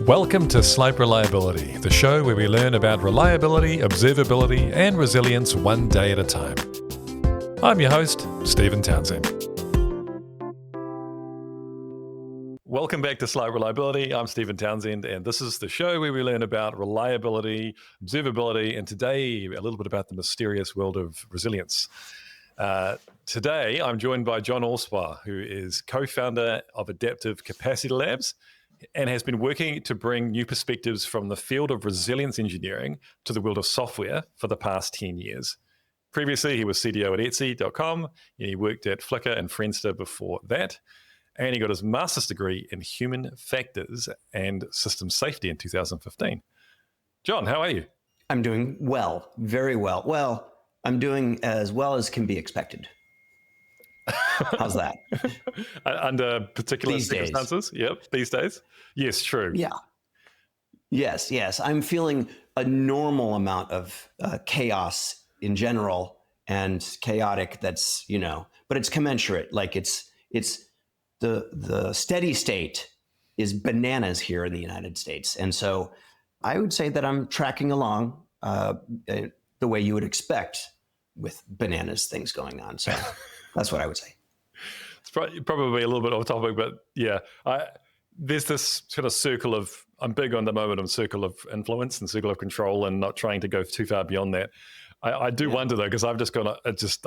Welcome to Slope Reliability, the show where we learn about reliability, observability, and resilience one day at a time. I'm your host, Stephen Townsend. Welcome back to Slope Reliability. I'm Stephen Townsend, and this is the show where we learn about reliability, observability, and today a little bit about the mysterious world of resilience. Today, I'm joined by John Allspaw, who is co-founder of Adaptive Capacity Labs and has been working to bring new perspectives from the field of resilience engineering to the world of software for the past 10 years. Previously, he was CDO at Etsy.com, and he worked at Flickr and Friendster before that. And he got his master's degree in human factors and systems safety in 2015. John, how are you? I'm doing well, very well. Well, I'm doing as well as can be expected. How's that? Under particular These circumstances? days. Yep, these days. Yes, true. Yeah. Yes. I'm feeling a normal amount of chaos in general and chaotic that's, but it's commensurate. Like it's the steady state is bananas here in the United States. And so I would say that I'm tracking along the way you would expect with bananas things going on. So that's what I would say. It's probably a little bit off topic, but yeah, there's this kind of circle of, I'm big on the moment of circle of influence and circle of control and not trying to go too far beyond that. I do wonder though, because I've just gone,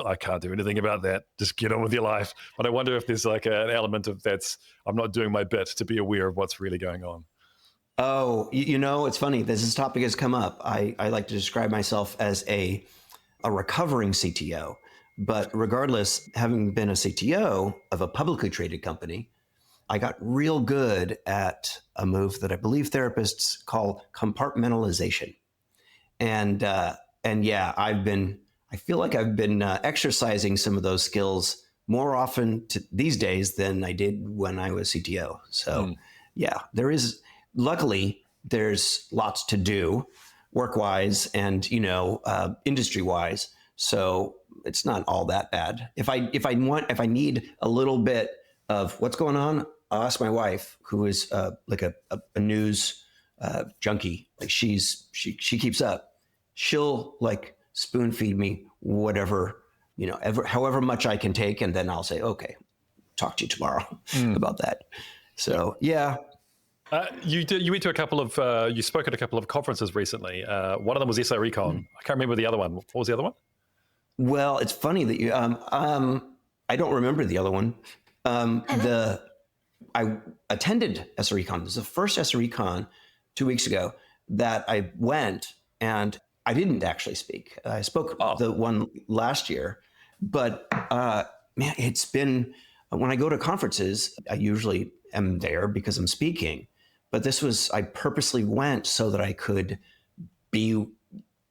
I can't do anything about that. Just get on with your life. But I wonder if there's like an element of I'm not doing my bit to be aware of what's really going on. Oh, it's funny. This topic has come up. I like to describe myself as a recovering CTO. But regardless, having been a CTO of a publicly traded company, I got real good at a move that I believe therapists call compartmentalization. And yeah, I feel like I've been exercising some of those skills more often these days than I did when I was CTO. So yeah, luckily there's lots to do work-wise and, industry-wise. So it's not all that bad. If I need a little bit of what's going on, I'll ask my wife, who is like a news junkie. Like she keeps up. She'll like spoon feed me whatever, however much I can take. And then I'll say, okay, talk to you tomorrow about that. So, yeah. You went to a couple of, you spoke at a couple of conferences recently. One of them was SREcon. I can't remember the other one. What was the other one? Well, it's funny that you, I don't remember the other one. I attended SREcon. It was the first SREcon 2 weeks ago that I went, and I didn't actually speak. I spoke the one last year, but man, it's been, when I go to conferences, I usually am there because I'm speaking, but I purposely went so that I could be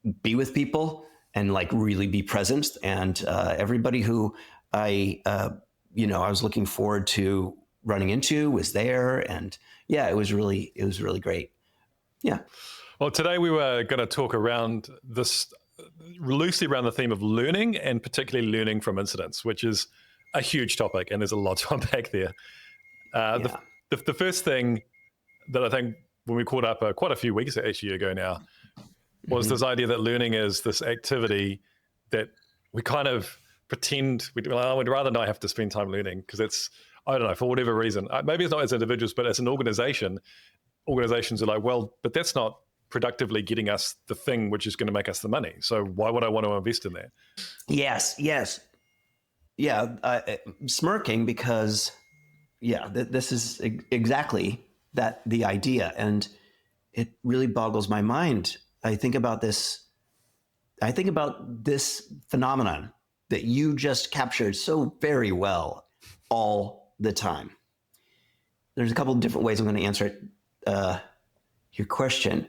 with people and like really be present. And everybody who I was looking forward to running into was there. And yeah, it was really great. Yeah. Well, today we were going to talk around this, loosely around the theme of learning and particularly learning from incidents, which is a huge topic and there's a lot to unpack there. The first thing that I think when we caught up quite a few weeks actually ago now was this idea that learning is this activity that we kind of pretend we'd rather not have to spend time learning because it's, I don't know, for whatever reason. Maybe it's not as individuals, but as an organization, organizations are like, well, but that's not productively getting us the thing which is going to make us the money. So why would I want to invest in that? Yes. Yeah, smirking because, this is exactly the idea. And it really boggles my mind. I think about this phenomenon that you just captured so very well all the time. There's a couple of different ways I'm going to answer your question.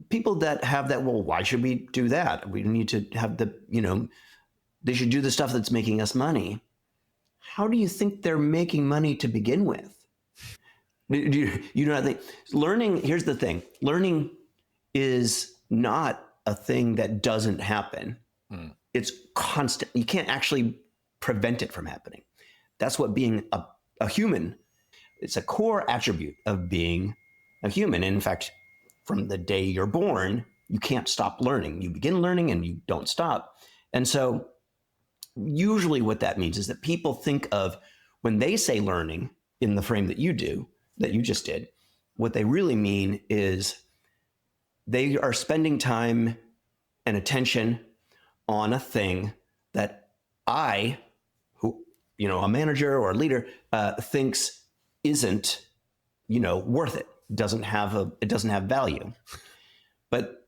People that have that, well, why should we do that? We need to have they should do the stuff that's making us money. How do you think they're making money to begin with? You know what I think? Learning, here's the thing. Learning is not a thing that doesn't happen. It's constant. You can't actually prevent it from happening. That's what being a human, it's a core attribute of being a human. And in fact, from the day you're born, you can't stop learning. You begin learning and you don't stop. And so usually what that means is that people think of, when they say learning in the frame that you just did, what they really mean is they are spending time and attention on a thing that a manager or a leader, thinks isn't, worth it. It doesn't have value.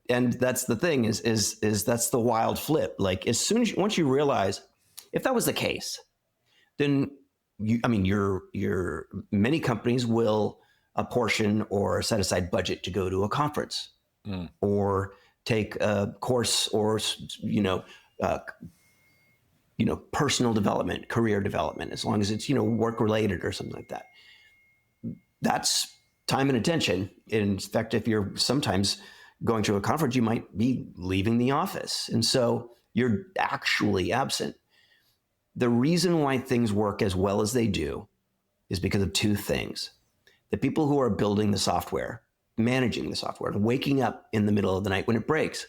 And that's the thing is that's the wild flip. Like, once you realize, if that was the case, then many companies will apportion or set aside budget to go to a conference or take a course or, personal development, career development, as long as it's, work related or something like that. That's time and attention. In fact, if you're sometimes going to a conference, you might be leaving the office. And so you're actually absent. The reason why things work as well as they do is because of two things. The people who are building the software, managing the software, waking up in the middle of the night when it breaks,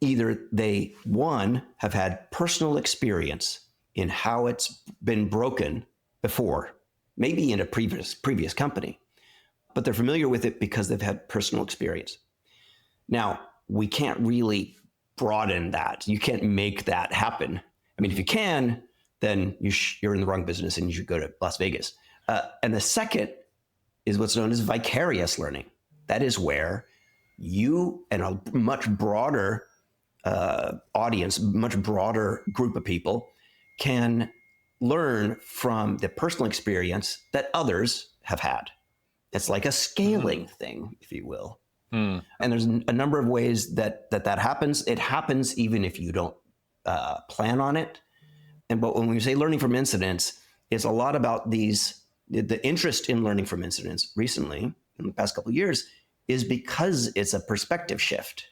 either they, one, have had personal experience in how it's been broken before, maybe in a previous company, but they're familiar with it because they've had personal experience. Now, we can't really broaden that. You can't make that happen. I mean, if you can, then you're in the wrong business and you should go to Las Vegas. And the second is what's known as vicarious learning. That is where you and a much broader audience, much broader group of people can learn from the personal experience that others have had. It's like a scaling thing, if you will. And there's a number of ways that happens. It happens even if you don't plan on it. But when we say learning from incidents, it's a lot about the interest in learning from incidents recently, in the past couple of years, is because it's a perspective shift.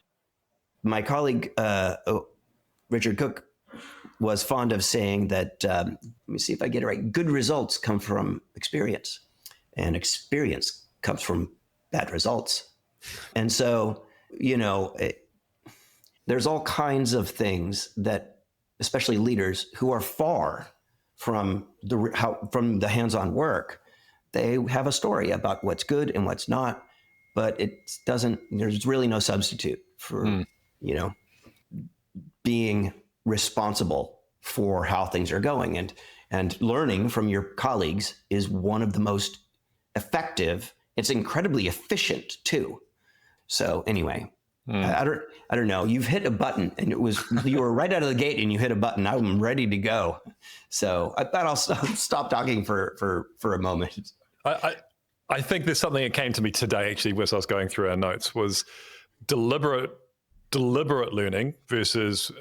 My colleague, Richard Cook, was fond of saying that, let me see if I get it right, good results come from experience, and experience comes from bad results. And so, there's all kinds of things that, especially leaders who are far from the hands-on work, they have a story about what's good and what's not, but there's really no substitute for, being responsible for how things are going. And learning from your colleagues is one of the most effective. It's incredibly efficient too. So anyway, I don't know. You've hit a button, and you were right out of the gate, and you hit a button. I'm ready to go. So I thought I'll stop talking for a moment. I think there's something that came to me today, actually, as I was going through our notes, was deliberate learning versus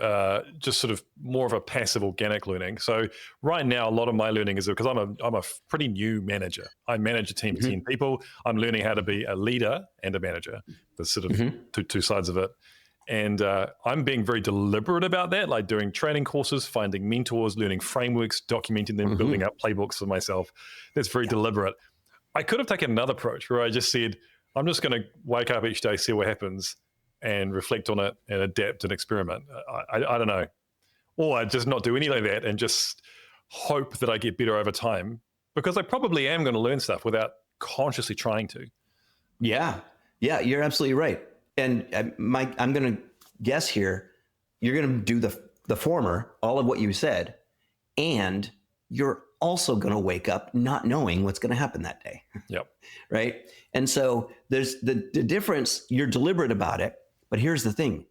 just sort of more of a passive organic learning. So right now, a lot of my learning is because I'm a pretty new manager. I manage a team of 10 people. I'm learning how to be a leader and a manager. There's sort of two sides of it. And I'm being very deliberate about that, like doing training courses, finding mentors, learning frameworks, documenting them, building up playbooks for myself. That's very deliberate. I could have taken another approach where I just said, I'm just going to wake up each day, see what happens, and reflect on it and adapt and experiment. I don't know. Or I just not do any of that and just hope that I get better over time, because I probably am going to learn stuff without consciously trying to. Yeah, you're absolutely right. And I'm going to guess here, you're going to do the former, all of what you said, and you're also going to wake up not knowing what's going to happen that day. Yep. Right. And so there's the difference. You're deliberate about it. But here's the thing.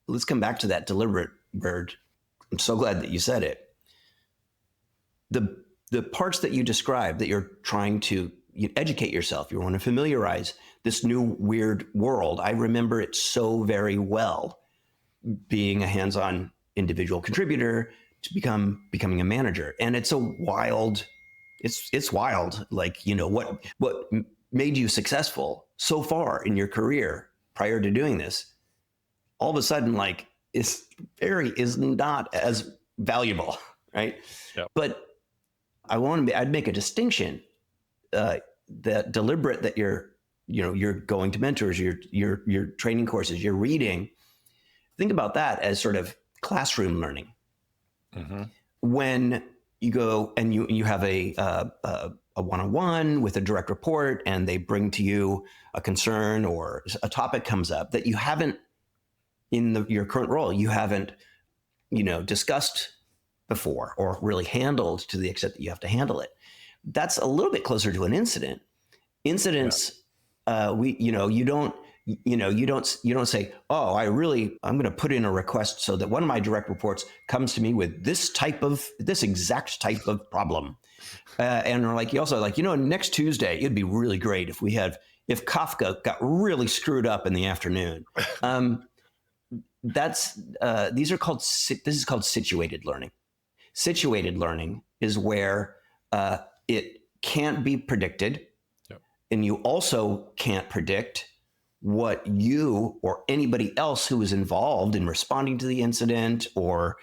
Let's come back to that deliberate word. I'm so glad that you said it. The parts that you described, that you're trying to educate yourself, you want to familiarize this new weird world. I remember it so very well, being a hands-on individual contributor to becoming a manager. And it's wild. Like, what made you successful so far in your career prior to doing this, all of a sudden, like, is not as valuable, right? Yep. But I'd make a distinction. the deliberate that you're going to mentors, your training courses, you're reading. Think about that as sort of classroom learning. Mm-hmm. When you go and you have a one-on-one with a direct report, and they bring to you a concern or a topic comes up that you haven't in your current role, you haven't discussed before or really handled to the extent that you have to handle it. That's a little bit closer to an incident. Incidents, you don't say, oh, I'm going to put in a request so that one of my direct reports comes to me with this exact type of problem. And you also next Tuesday, it'd be really great if Kafka got really screwed up in the afternoon. This is called situated learning. Situated learning is where it can't be predicted. Yep. And you also can't predict what you or anybody else who is involved in responding to the incident or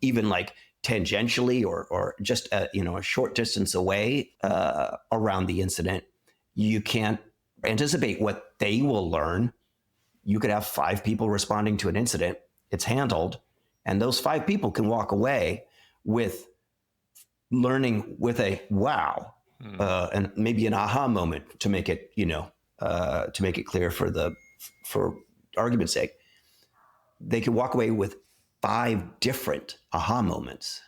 even like tangentially or just a short distance away around the incident. You can't anticipate what they will learn. You could have 5 people responding to an incident. It's handled, and those 5 people can walk away with learning with a wow, and maybe an aha moment to make it clear for argument's sake. They can walk away with 5 different aha moments,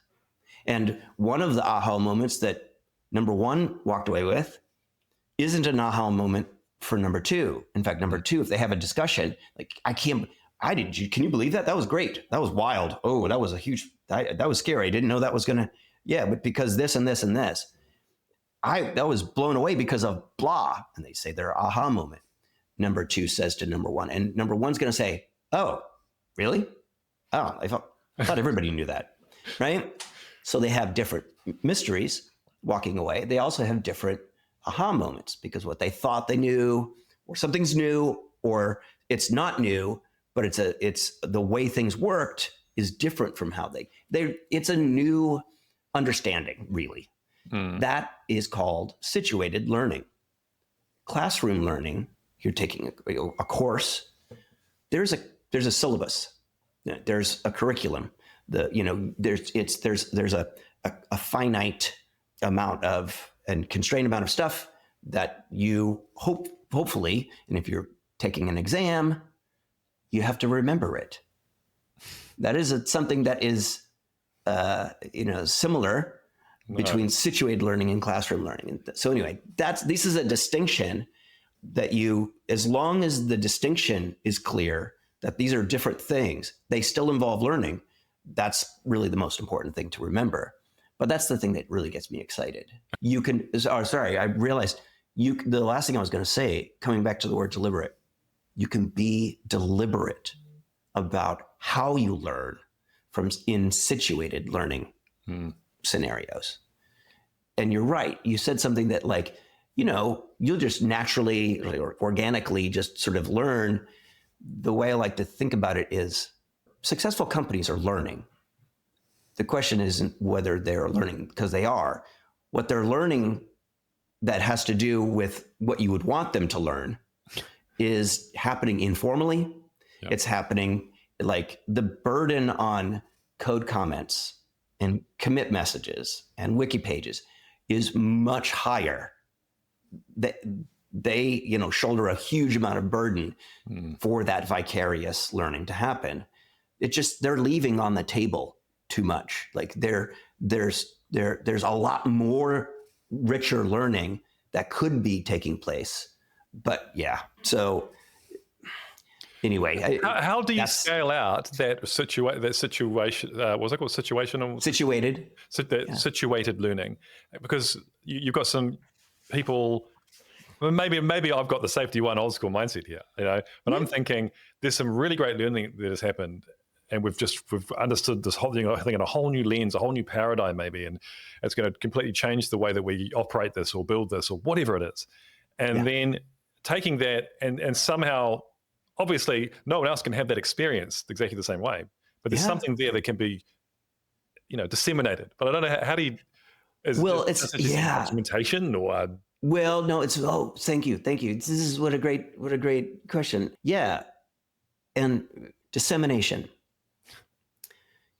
and one of the aha moments that number 1 walked away with isn't an aha moment for number 2. In fact, number 2, if they have a discussion, can you believe that? That was great. That was wild. Oh, that was that was scary. I didn't know that was but because this and this and this, that was blown away because of blah. And they say their aha moment. Number 2 says to number 1, and number 1's going to say, oh, really? Oh, I thought everybody knew that. Right. So they have different mysteries walking away. They also have different aha moments because what they thought they knew, or something's new, or it's not new, but it's the way things worked is different from how it's a new understanding, really. That is called situated learning. Classroom learning, you're taking a course. There's a syllabus. There's a curriculum. There's a finite amount of and constrained amount of stuff that you hopefully, and if you're taking an exam, you have to remember it. That is something that is, similar between situated learning and classroom learning. And so anyway, this is a distinction that as long as the distinction is clear that these are different things, they still involve learning. That's really the most important thing to remember. But that's the thing that really gets me excited. I realized the last thing I was going to say, coming back to the word deliberate, you can be deliberate about how you learn in situated learning scenarios. And you're right. You said something that you'll just naturally or organically just sort of learn. The way I like to think about it is successful companies are learning. The question isn't whether they're learning, because they are. What they're learning that has to do with what you would want them to learn is happening informally. Yep. It's happening the burden on code comments and commit messages and wiki pages is much higher. They shoulder a huge amount of burden for that vicarious learning to happen. They're leaving on the table too much. There's a lot more richer learning that could be taking place. But yeah, so anyway, how do you scale out that situation? What's it called? Situated learning, because you've got some people. Well, maybe I've got the safety one old school mindset here, but I'm thinking there's some really great learning that has happened. And we've understood this whole thing, I think, in a whole new lens, a whole new paradigm maybe, and it's going to completely change the way that we operate this or build this or whatever it is. And then taking that and somehow, obviously, no one else can have that experience exactly the same way, but there's something there that can be, disseminated. But I don't know how do you? It's documentation or Well, no, thank you. This is what a great question. Yeah. And dissemination.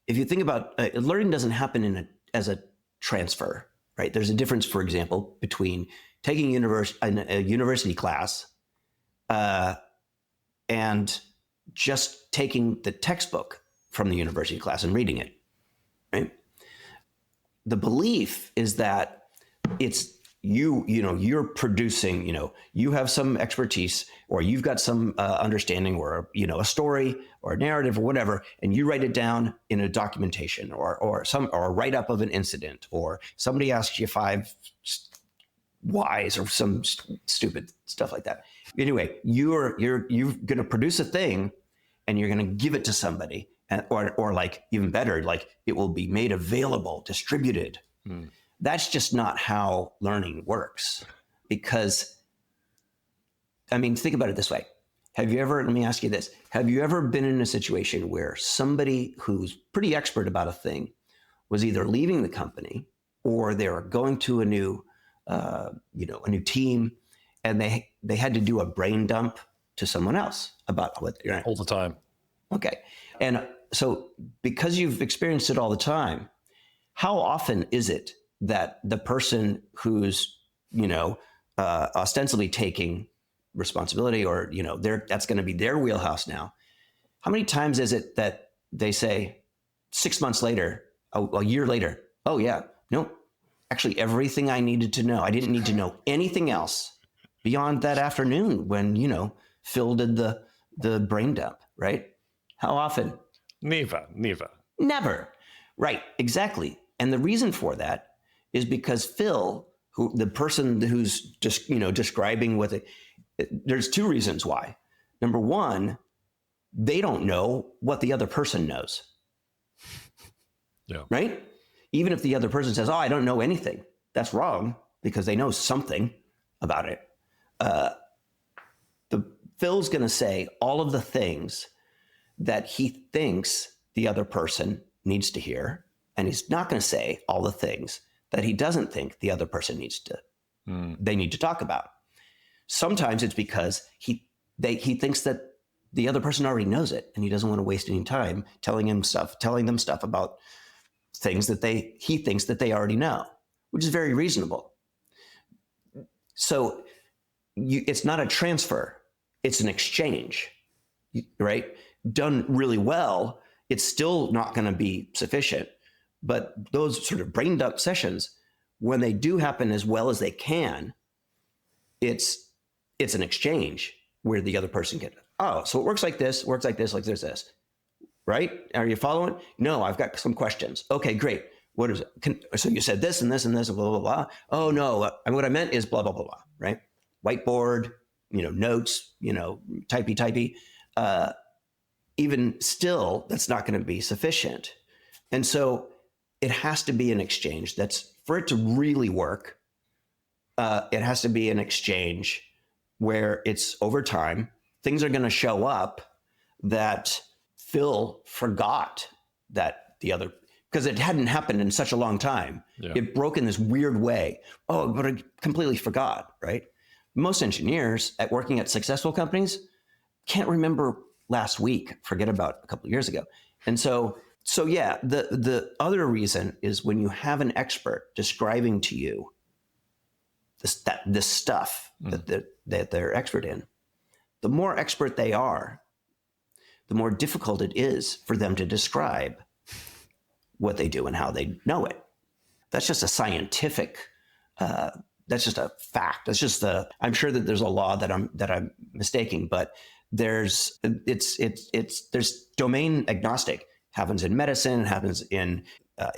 If you think about learning doesn't happen as a transfer, right? There's a difference, for example, between taking a university class and just taking the textbook from the university class and reading it, right? The belief is that it's you're producing, you have some expertise, or you've got some understanding, or a story or a narrative or whatever, and you write it down in a documentation or a write up of an incident, or somebody asks you 5 whys or some stupid stuff like that. Anyway, you're going to produce a thing, and you're going to give it to somebody, or like even better, like it will be made available, distributed. That's just not how learning works. Because, I mean, think about it this way. Let me ask you this. Have you ever been in a situation where somebody who's pretty expert about a thing was either leaving the company, or they were going to a new team, and they had to do a brain dump to someone else about what they're all the time? Okay. And so because you've experienced it all the time, how often is it that the person who's, ostensibly taking responsibility, or, that's going to be their wheelhouse now, how many times is it that they say 6 months later, a year later, oh yeah, no, actually everything I needed to know, I didn't need to know anything else beyond that afternoon when, Phil did the brain dump, right? How often? Never. Never. Right, exactly. And the reason for that is because Phil, the person who's just, describing what there's 2 reasons why. Number one, they don't know what the other person knows. Yeah. Right? Even if the other person says, oh, I don't know anything, that's wrong, because they know something about it. Phil's going to say all of the things that he thinks the other person needs to hear, and he's not going to say all the things that he doesn't think the other person they need to talk about. Sometimes it's because he thinks that the other person already knows it, and he doesn't want to waste any time telling them stuff about things that he thinks that they already know, which is very reasonable. So it's not a transfer, it's an exchange, right? Done really well, it's still not going to be sufficient. But those sort of brain dump sessions, when they do happen as well as they can, it's an exchange where the other person can, oh, so it works like this, like this, right? Are you following? No, I've got some questions. Okay, great. What is it? So you said this and this and this and blah, blah, blah. Oh, no, what I meant is blah, blah, blah, blah, right? Whiteboard, notes, typey. Even still, that's not going to be sufficient. And so it has to be an exchange. That's, for it to really work, it has to be an exchange where it's over time. Things are going to show up that Phil forgot that the other, because it hadn't happened in such a long time. Yeah. It broke in this weird way. Oh, but I completely forgot, right? Most engineers working at successful companies can't remember last week, forget about a couple of years ago. And so yeah, the other reason is when you have an expert describing to you this stuff that they're expert in, the more expert they are, the more difficult it is for them to describe what they do and how they know it. That's just a scientific, that's just a fact. That's just I'm sure that there's a law that I'm mistaking, but there's domain agnostic. Happens in medicine, happens in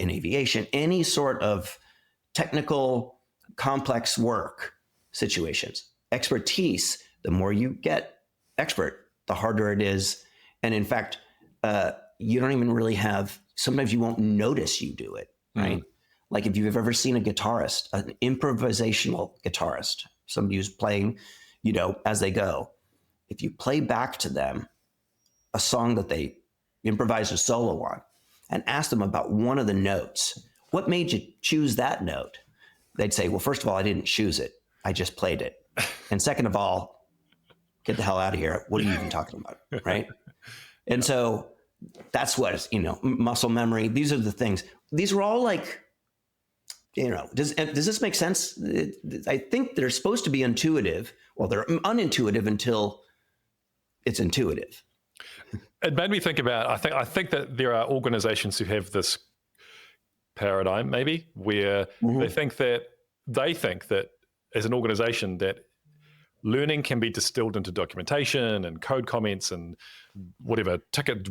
aviation, any sort of technical, complex work situations. Expertise, the more you get expert, the harder it is. And in fact, you don't even really sometimes you won't notice you do it, right? Mm. Like if you've ever seen a guitarist, an improvisational guitarist, somebody who's playing, as they go, if you play back to them a song that they improvise a solo on and ask them about one of the notes, what made you choose that note? They'd say, well, first of all, I didn't choose it. I just played it. And second of all, get the hell out of here. What are you even talking about? Right. And so that's what, muscle memory. These are the things. These are all like, does this make sense? I think they're supposed to be intuitive. Well, they're unintuitive until it's intuitive. It made me think about, I think that there are organizations who have this paradigm maybe where they think that as an organization that learning can be distilled into documentation and code comments and whatever,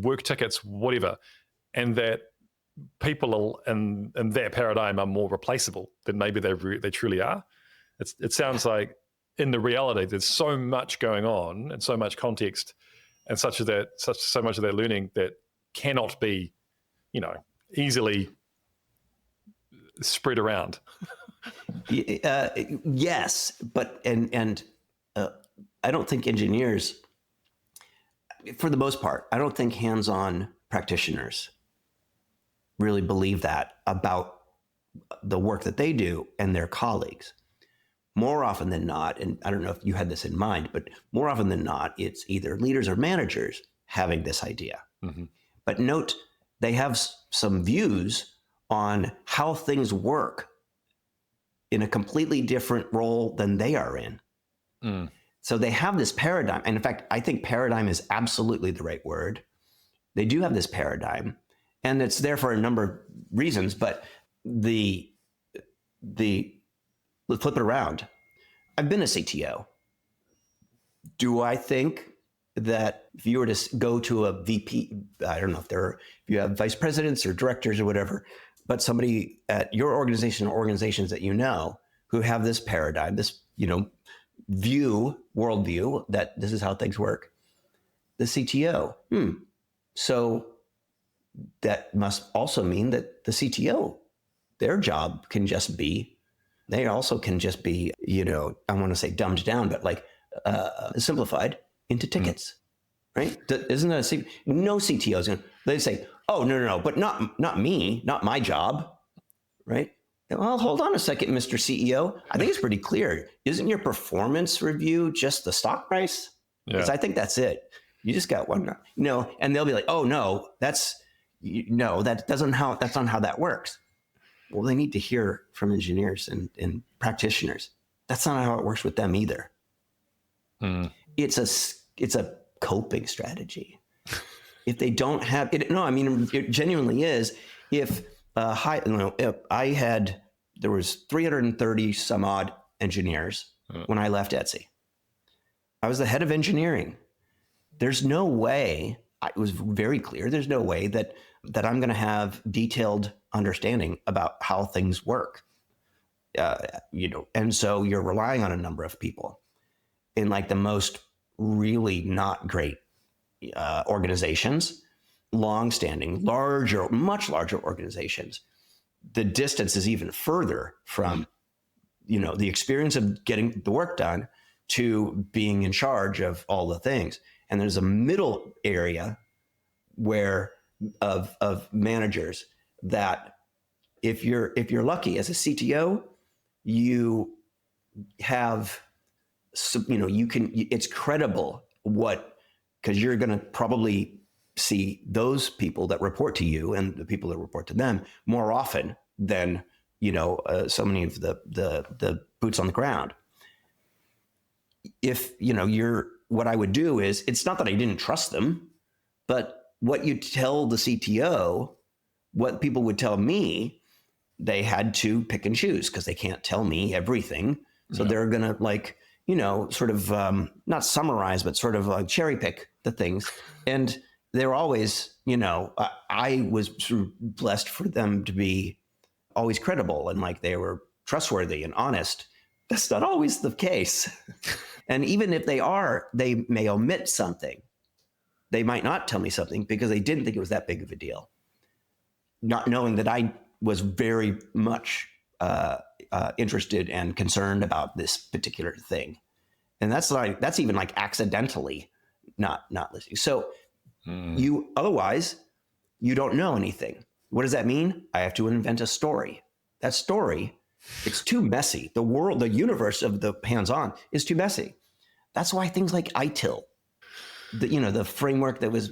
work tickets, whatever, and that people in that paradigm are more replaceable than maybe they truly are. It sounds like in the reality there's so much going on and so much context and so much of that learning that cannot be, easily spread around. Yes, but I don't think engineers, for the most part, I don't think hands-on practitioners really believe that about the work that they do and their colleagues. More often than not, and I don't know if you had this in mind, but more often than not, it's either leaders or managers having this idea. Mm-hmm. But note, they have some views on how things work in a completely different role than they are in. Mm. So they have this paradigm. And in fact, I think paradigm is absolutely the right word. They do have this paradigm, and it's there for a number of reasons, but let's flip it around. I've been a CTO. Do I think that if you were to go to a VP, I don't know if you have vice presidents or directors or whatever, but somebody at your organization or organizations that who have this paradigm, this, worldview that this is how things work, the CTO. So that must also mean that the CTO, their job they also can just be, I want to say dumbed down, but like simplified into tickets, right? Isn't that no CTOs? They say, oh, no, but not me, not my job, right? Well, hold on a second, Mr. CEO. I think it's pretty clear. Isn't your performance review just the stock price? Because I think that's it. You just got one, and they'll be like, oh, no, that's not how that works. Well, they need to hear from engineers and practitioners. That's not how it works with them either. Mm. It's a coping strategy. If they don't have it, it genuinely is. If there was 330 some odd engineers when I left Etsy. I was the head of engineering. There's no way, it was very clear, there's no way that I'm going to have detailed understanding about how things work. And so you're relying on a number of people in like the most really not great organizations, long-standing, much larger organizations. The distance is even further from, the experience of getting the work done to being in charge of all the things. And there's a middle area of managers that if you're lucky as a CTO, you have, it's credible because you're going to probably see those people that report to you and the people that report to them more often than, so many of the boots on the ground. If, what I would do is, it's not that I didn't trust them, but what you tell the CTO, what people would tell me, they had to pick and choose because they can't tell me everything. So they're going to sort of not summarize, but sort of like cherry pick the things. And they're always, I was sort of blessed for them to be always credible and like they were trustworthy and honest. That's not always the case. And even if they are, they may omit something. They might not tell me something because they didn't think it was that big of a deal. Not knowing that I was very much interested and concerned about this particular thing. And that's even like accidentally not listening. So otherwise you don't know anything. What does that mean? I have to invent a story. That story It's too messy. The world, the universe of the hands-on is too messy. That's why things like ITIL, the framework that was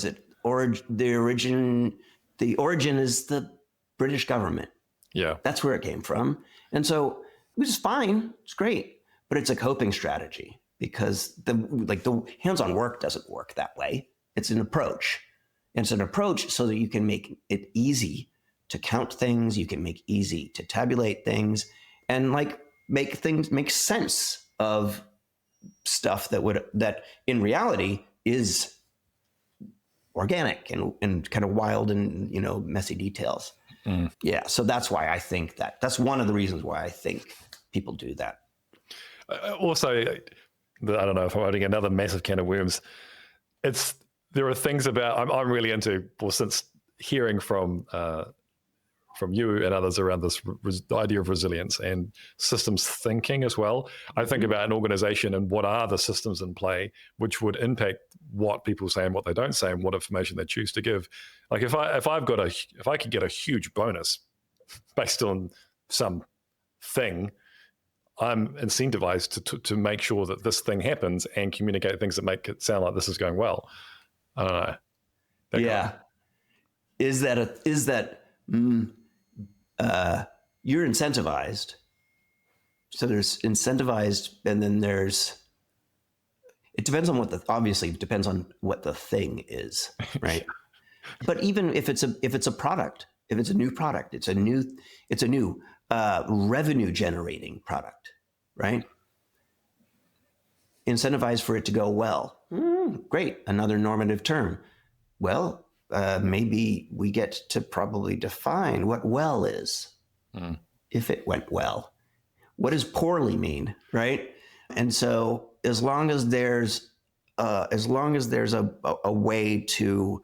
it the origin is the British government. Yeah. That's where it came from. And so which is fine. It's great, but it's a coping strategy because the hands-on work doesn't work that way. It's an approach. And it's an approach so that you can make it easy to count things. You can make easy to tabulate things and make things make sense of stuff that in reality is organic and kind of wild and, messy details. Mm. Yeah. So that's why I think that's one of the reasons why I think people do that. Also, I don't know if I'm opening another massive can of worms. There are things about, I'm really into, well, since hearing from you and others around this the idea of resilience and systems thinking as well. I think about an organization and what are the systems in play which would impact what people say and what they don't say and what information they choose to give. Like if I could get a huge bonus based on some thing, I'm incentivized to make sure that this thing happens and communicate things that make it sound like this is going well. I don't know. Yeah. You're incentivized. So there's incentivized, and then it depends on obviously it depends on what the thing is, right? But even if it's a product, if it's a new product, it's a new revenue generating product, right? Incentivize for it to go well. Great, another normative term. Well, maybe we get to probably define what well is. If it went well. What does poorly mean, right? And so as long as there's a way to,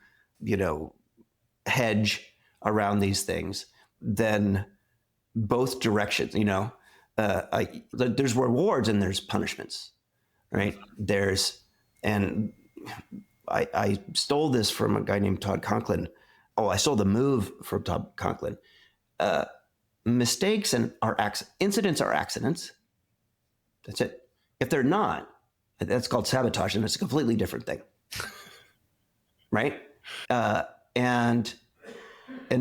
hedge around these things, then both directions, there's rewards and there's punishments, right? I stole this from a guy named Todd Conklin. I stole the move from Todd Conklin. Mistakes and incidents are accidents. That's it. If they're not, that's called sabotage, and it's a completely different thing, right? And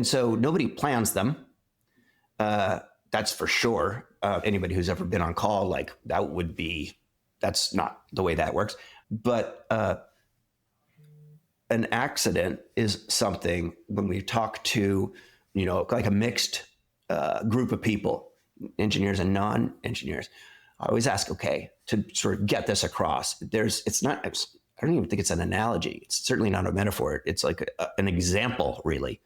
so nobody plans them. That's for sure. Anybody who's ever been on call, that's not the way that works. But an accident is something when we talk to, like a mixed group of people, engineers and non-engineers. I always ask, okay, to sort of get this across, I don't even think it's an analogy. It's certainly not a metaphor. It's like an example, really.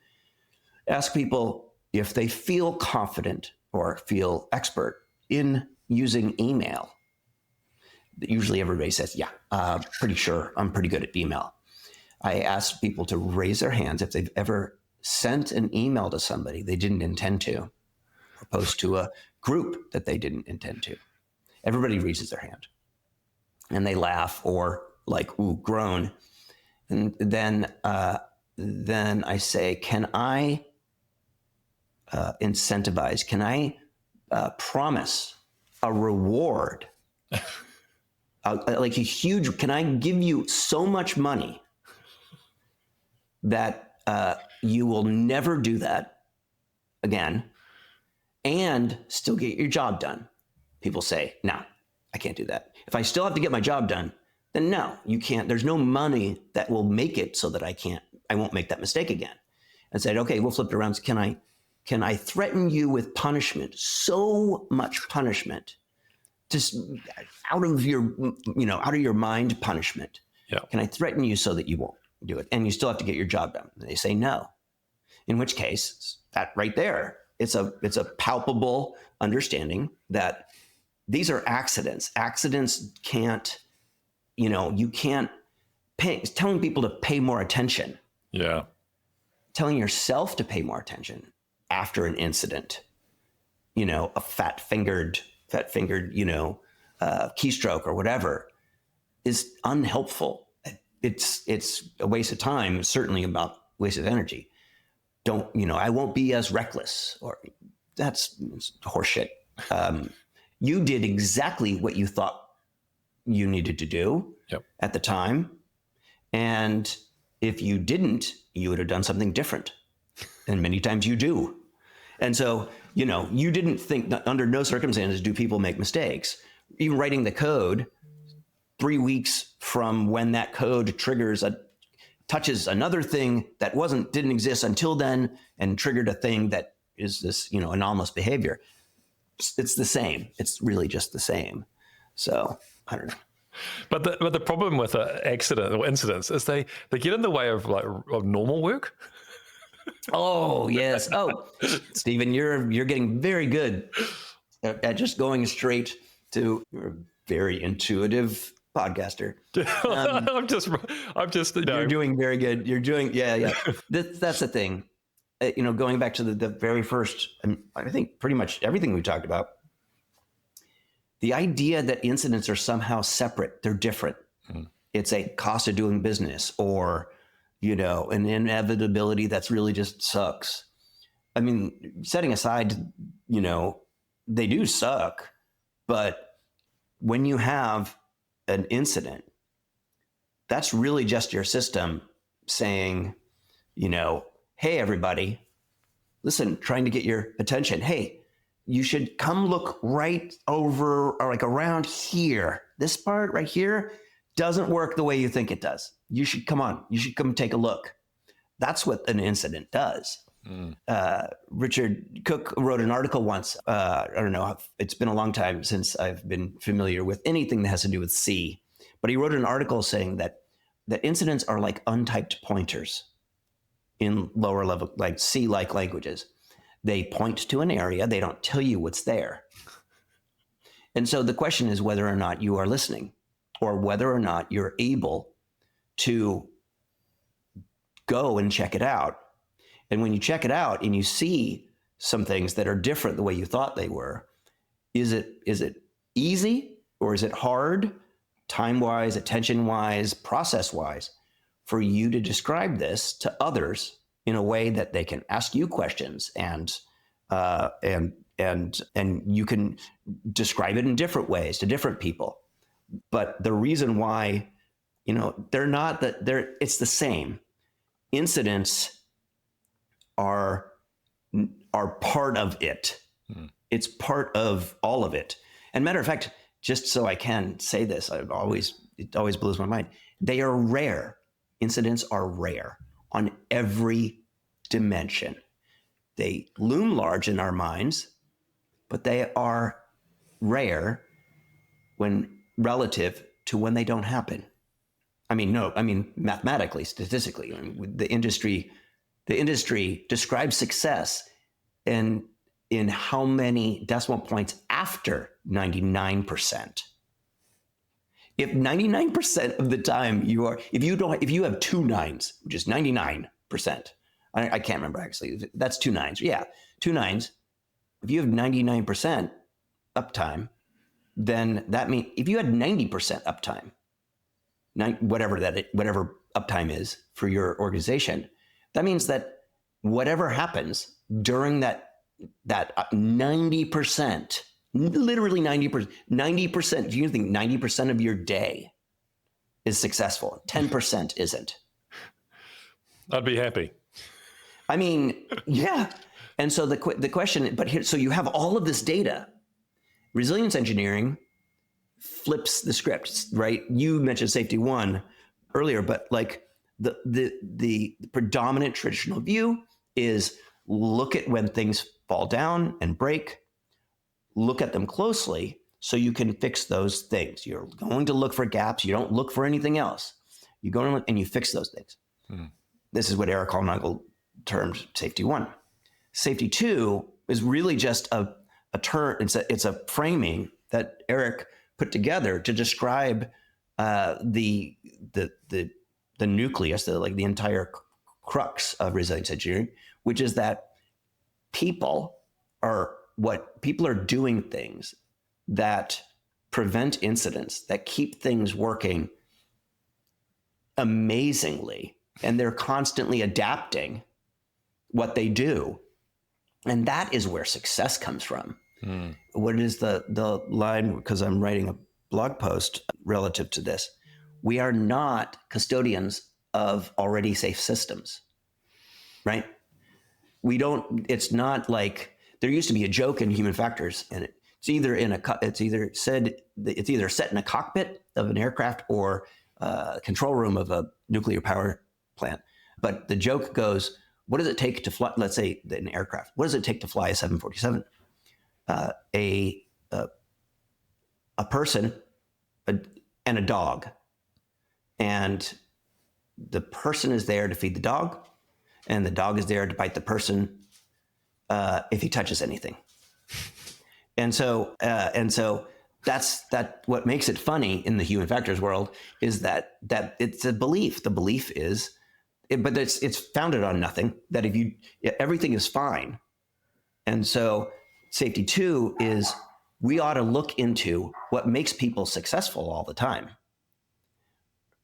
Ask people if they feel confident or feel expert in using email. Usually everybody says, yeah, pretty sure I'm pretty good at email. I asked people to raise their hands if they've ever sent an email to somebody they didn't intend to, or post to a group that they didn't intend to. Everybody raises their hand and they laugh or groan. And then I say, can I incentivize? Can I promise a reward? Can I give you so much money that you will never do that again and still get your job done? People say, no, I can't do that. If I still have to get my job done, then no, you can't. There's no money that will make it so that I won't make that mistake again. And said, okay, we'll flip it around. Can I threaten you with punishment? So much punishment, just out of your mind punishment. Yeah. Can I threaten you so that you won't do it? And you still have to get your job done. And they say no. In which case, that right there, it's a palpable understanding that these are accidents. Accidents can't, you can't pay. It's telling people to pay more attention. Yeah. Telling yourself to pay more attention after an incident, a fat-fingered, keystroke or whatever is unhelpful. It's a waste of time, certainly about waste of energy. I won't be as reckless, or that's horseshit. You did exactly what you thought you needed to do at the time. And if you didn't, you would have done something different. And many times you do. And so, you didn't think that under no circumstances do people make mistakes. Even writing the code, 3 weeks from when that code touches another thing that didn't exist until then and triggered a thing that is this, anomalous behavior. It's the same. It's really just the same. So I don't know. But the problem with accident or incidents is they get in the way of normal work. Oh yes. Oh, Stephen, you're getting very good at just going straight to. You're a very intuitive podcaster. I'm just. You're doing very good. You're doing yeah. That's the thing. Going back to the very first, I think pretty much everything we talked about. The idea that incidents are somehow separate, they're different. It's a cost of doing business, or an inevitability that's really just sucks. I mean, setting aside, they do suck, but when you have an incident, that's really just your system saying, hey, everybody, listen, trying to get your attention. Hey, you should come look right over or around here. This part right here doesn't work the way you think it does. You should come take a look. That's what an incident does. Richard Cook wrote an article once. I don't know. It's been a long time since I've been familiar with anything that has to do with C, but he wrote an article saying that incidents are like untyped pointers in lower level, like C-like languages. They point to an area. They don't tell you what's there. And so the question is whether or not you are listening, or whether or not you're able to go and check it out. And when you check it out and you see some things that are different the way you thought they were, is it easy or is it hard, time-wise, attention-wise, process-wise, for you to describe this to others in a way that they can ask you questions and you can describe it in different ways to different people. But the reason why, it's the same. Incidents are part of it. It's part of all of it. And matter of fact, just so I can say this, it always blows my mind. They are rare. Incidents are rare on every dimension. They loom large in our minds, but they are rare when relative to when they don't happen. Mathematically, statistically, the industry describes success in how many decimal points after 99%. If 99% of the time if you have two nines, which is 99%, I can't remember actually, that's two nines. Yeah, two nines. If you have 99% uptime, then that means if you had 90% uptime, whatever uptime is for your organization, that means that whatever happens during that 90%, literally 90%, do you think 90% of your day is successful? 10% isn't. I'd be happy. Yeah. And so the question, so you have all of this data. Resilience engineering flips the script, right? You mentioned safety one earlier, but the predominant traditional view is look at when things fall down and break, look at them closely so you can fix those things. You're going to look for gaps. You don't look for anything else. You go and look and you fix those things. This is what Eric Holnagel termed safety one. Safety two is really just a term. It's a framing that Eric put together to describe the nucleus, the entire crux of resilience engineering, which is that people are doing things that prevent incidents, that keep things working amazingly, and they're constantly adapting what they do And that is where success comes from. Mm. What is the line? Because I'm writing a blog post relative to this. We are not custodians of already safe systems, right? We don't. It's not like there used to be a joke in human factors, and it's either set in a cockpit of an aircraft or control room of a nuclear power plant. But the joke goes, what does it take to fly? Let's say an aircraft. What does it take to fly a 747? A person and a dog, and the person is there to feed the dog, and the dog is there to bite the person if he touches anything. And so that's what makes it funny in the human factors world is that it's a belief. The belief is, but it's founded on nothing. That everything is fine, and so safety 2 is we ought to look into what makes people successful all the time,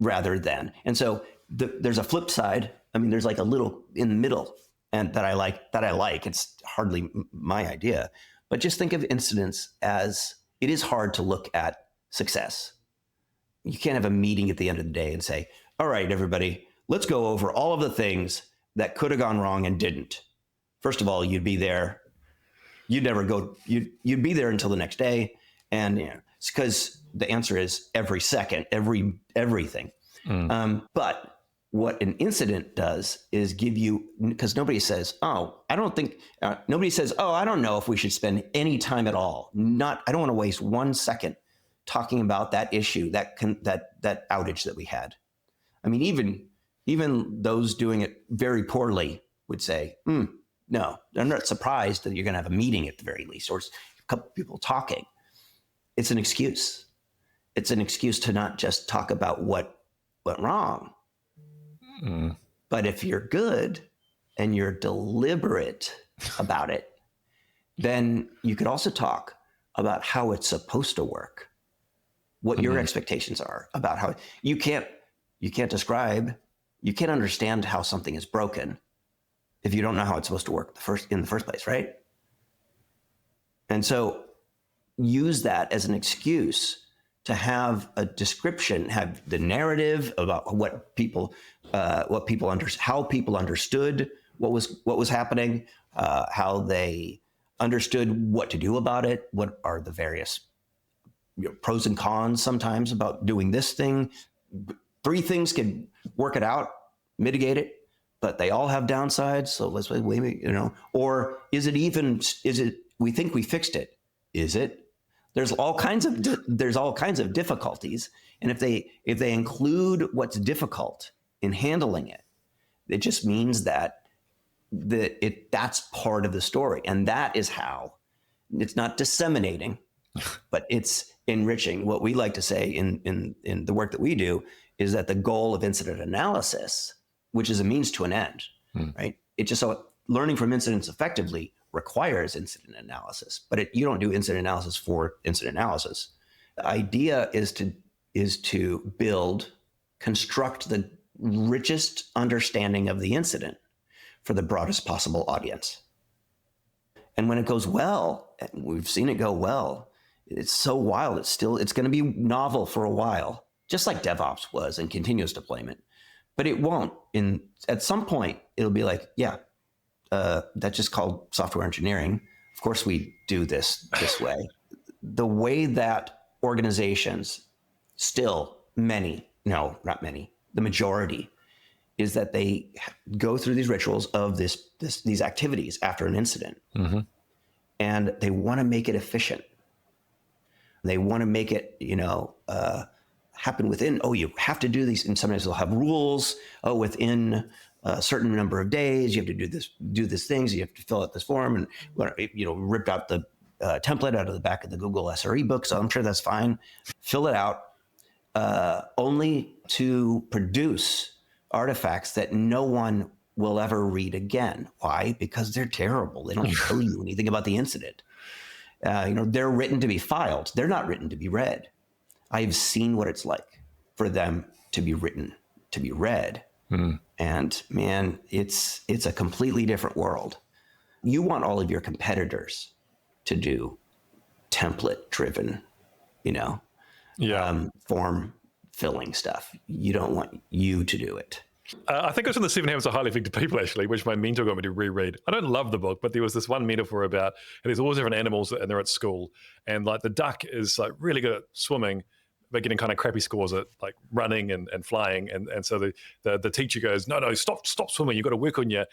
rather than. And so there's a flip side. I mean, there's like a little in the middle, and that I like. It's hardly my idea, but just think of incidents as it is hard to look at success. You can't have a meeting at the end of the day and say, all right, everybody, let's go over all of the things that could have gone wrong and didn't. First of all, you'd be there. You'd never go, you'd be there until the next day. And it's because the answer is every second, everything. But what an incident does is give you, because nobody says, nobody says, I don't know if we should spend any time at all. I don't want to waste 1 second talking about that issue, that outage that we had. I mean, even those doing it very poorly would say, no, I'm not surprised that you're going to have a meeting at the very least, or a couple people talking. It's an excuse. It's an excuse to not just talk about what went wrong. But if you're good and you're deliberate about it, then you could also talk about how it's supposed to work, what your expectations are about how you can't understand how something is broken if you don't know how it's supposed to work in the first place, right? And so use that as an excuse to have a description, have the narrative about how people understood what was happening, how they understood what to do about it, what are the various pros and cons sometimes about doing this thing. 3 things can work it out, mitigate it, but they all have downsides. So let's wait, or is it we think we fixed it? Is it? There's all kinds of difficulties, and if they include what's difficult in handling it, it just means that that's part of the story, and that is how it's not disseminating, but it's enriching. What we like to say in the work that we do is that the goal of incident analysis, which is a means to an end, right? Learning from incidents effectively requires incident analysis, but you don't do incident analysis for incident analysis. The idea is to construct the richest understanding of the incident for the broadest possible audience. And when it goes well, and we've seen it go well, it's so wild. It's going to be novel for a while, just like DevOps was and continuous deployment, but it won't. At some point, it'll be like, that's just called software engineering. Of course, we do this way. The way that organizations still, not many, the majority, is that they go through these rituals of these activities after an incident, and they want to make it efficient. They want to make it, happen within. You have to do these, and sometimes they'll have rules. Within a certain number of days, you have to do these things. You have to fill out this form, and ripped out the template out of the back of the Google SRE book. So I'm sure that's fine. Fill it out, only to produce artifacts that no one will ever read again. Why? Because they're terrible. They don't tell you anything about the incident. They're written to be filed. They're not written to be read. I've seen what it's like for them to be written, to be read. And man, it's a completely different world. you want all of your competitors to do template driven, form filling stuff. You don't want you to do it. I think it was from the 7 Habits of Highly Effective People, actually, which my mentor got me to reread. I don't love the book, but there was this one metaphor about, and there's always different animals and they're at school, and like the duck is like really good at swimming, but getting kind of crappy scores at like running and flying, and so the teacher goes, no, stop swimming. You've got to work on your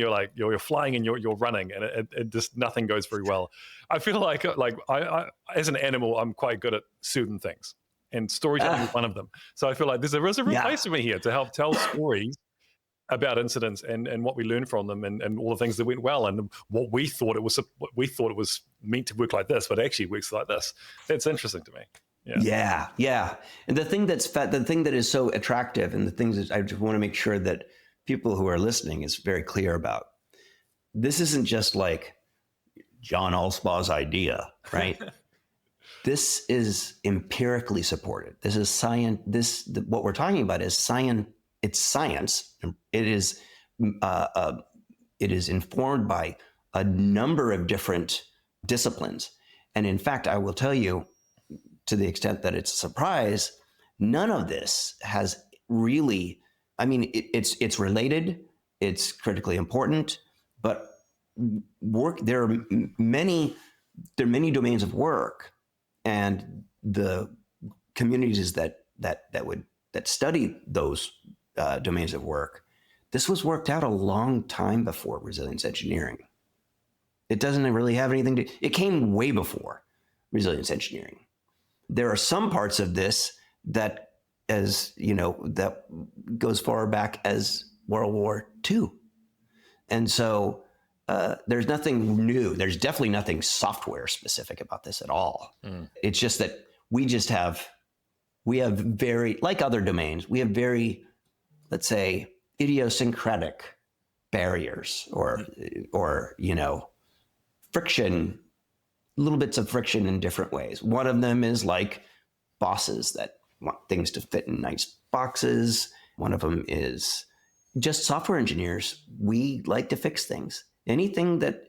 like you're flying and you're running, and it just nothing goes very well. I feel like I as an animal, I'm quite good at certain things. And storytelling is one of them. So I feel like there's a real place for me here to help tell stories about incidents and what we learned from them and all the things that went well and what we thought it was meant to work like this, but actually works like this. That's interesting to me. Yeah. And the thing that is so attractive, and the things that I just want to make sure that people who are listening is very clear about. This isn't just like John Allspaw's idea, right? This is empirically supported. This is science. What we're talking about is science. It's science. It is informed by a number of different disciplines. And in fact, I will tell you, to the extent that it's a surprise, none of this has really. I mean, it's related. It's critically important, but there are many domains of work. And the communities that study those domains of work, this was worked out a long time before resilience engineering. It doesn't really have anything to. It came way before resilience engineering. There are some parts of this that, that goes far back as World War II, and so. There's nothing new. There's definitely nothing software specific about this at all. It's just that we have very, like other domains, we have very, let's say, idiosyncratic barriers or friction, little bits of friction in different ways. One of them is like bosses that want things to fit in nice boxes. One of them is just software engineers. We like to fix things. Anything that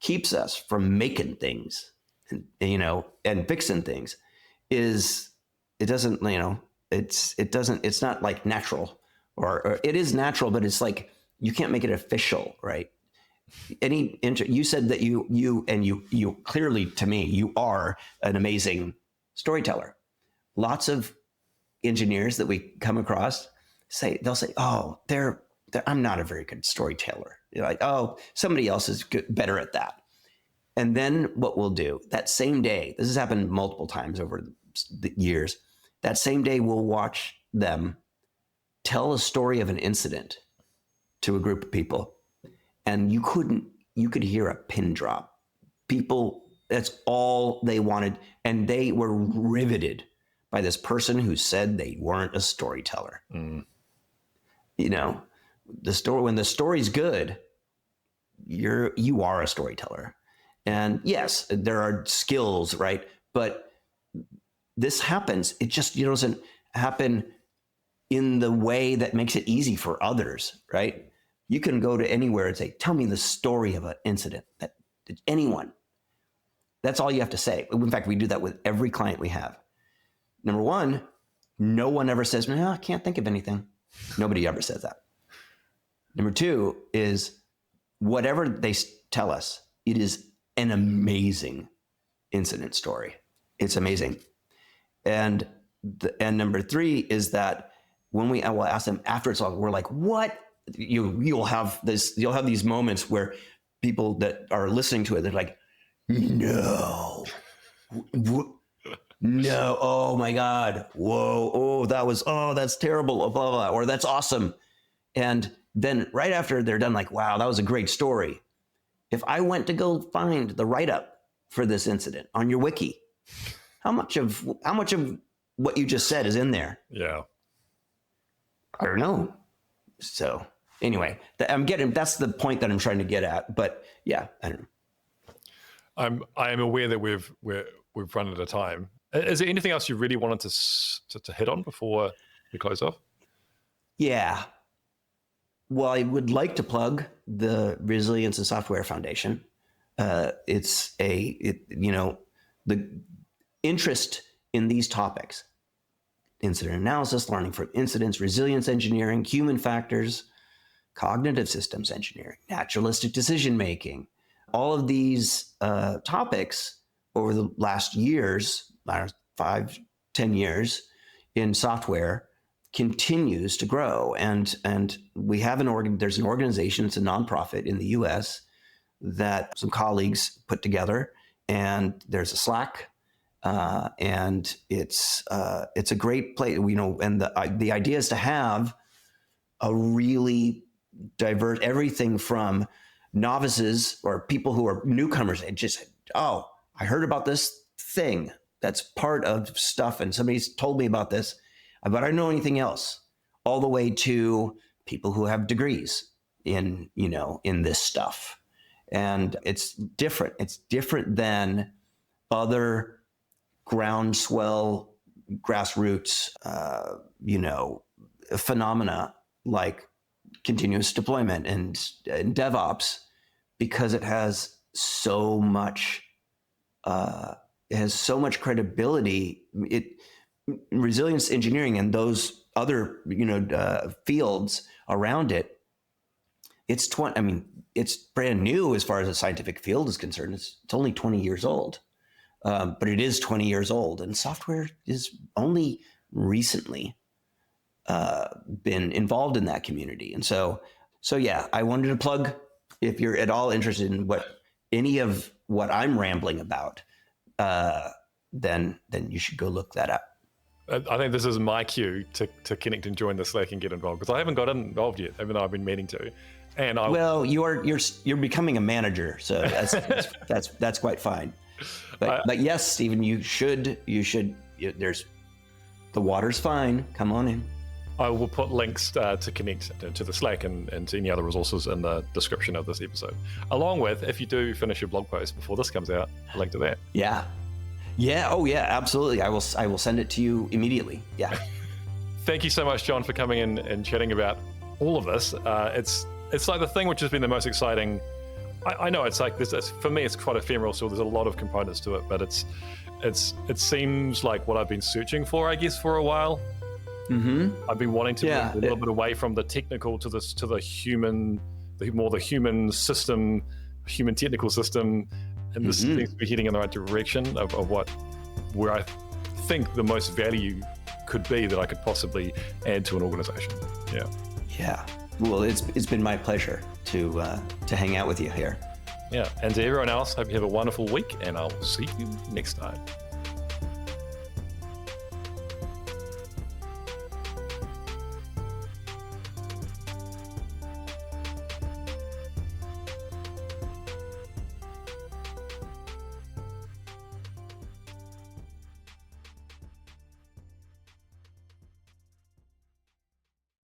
keeps us from making things, and fixing things it's not like natural or it is natural, but it's like, you can't make it official, right? You said that you clearly, to me, you are an amazing storyteller. Lots of engineers that we come across they'll say, oh, I'm not a very good storyteller. You're like, oh, somebody else is better at that. And then what we'll do that same day, this has happened multiple times over the years, that same day we'll watch them tell a story of an incident to a group of people. And you could hear a pin drop. People, that's all they wanted. And they were riveted by this person who said they weren't a storyteller. When the story's good, you are a storyteller. And yes, there are skills, right? But this happens. It just doesn't happen in the way that makes it easy for others, right? You can go to anywhere and say, tell me the story of an incident that anyone. That's all you have to say. In fact, we do that with every client we have. Number one, no one ever says, no, I can't think of anything. Nobody ever says that. Number two is whatever they tell us, it is an amazing incident story. It's amazing. And number three is that when I will ask them after it's all, we're like, what? You'll have these moments where people that are listening to it, they're like, no, no, oh my God, whoa, that's terrible, blah, blah, blah, or that's awesome. And then right after they're done, like, wow, that was a great story. If I went to go find the write-up for this incident on your wiki, how much of what you just said is in there? Yeah. I don't know. So anyway, that's the point that I'm trying to get at. But yeah, I don't know. I am aware that we've run out of time. Is there anything else you really wanted to hit on before we close off? Yeah. Well, I would like to plug the Resilience and Software Foundation. It's the interest in these topics: incident analysis, learning from incidents, resilience engineering, human factors, cognitive systems engineering, naturalistic decision making. All of these topics over the last 5, 10 years in software continues to grow. And we have there's an organization, it's a nonprofit in the US that some colleagues put together, and there's a Slack, and it's a great place, and the idea is to have a really diverse, everything from novices or people who are newcomers and just, oh, I heard about this thing that's part of stuff and somebody's told me about this, but I don't know anything else, all the way to people who have degrees in this stuff. And it's different. It's different than other groundswell, grassroots, phenomena like continuous deployment and DevOps, because it has so much credibility. Resilience engineering and those other fields around it. It's brand new as far as the scientific field is concerned. It's only 20 years old, but it is 20 years old, and software is only recently been involved in that community. And so yeah, I wanted to plug, if you're at all interested in any of what I'm rambling about, then you should go look that up. I think this is my cue to connect and join the Slack and get involved, because I haven't got involved yet, even though I've been meaning to. And you're becoming a manager, so that's quite fine. But yes, Stephen, you should. There's the water's fine. Come on in. I will put links to connect to the Slack and to any other resources in the description of this episode, along with, if you do finish your blog post before this comes out, a link to that. Yeah. Oh yeah, absolutely. I will send it to you immediately. Yeah. Thank you so much, John, for coming in and chatting about all of this. It's like the thing which has been the most exciting. I know it's like this. For me, it's quite ephemeral, so there's a lot of components to it. But it seems like what I've been searching for, I guess, for a while. Mm-hmm. I've been wanting to move a little bit away from the technical to the human, the human system, human technical system, and this seems to be heading in the right direction of where I think the most value could be that I could possibly add to an organization. Yeah. Well, it's been my pleasure to hang out with you here. Yeah, and to everyone else, hope you have a wonderful week, and I'll see you next time.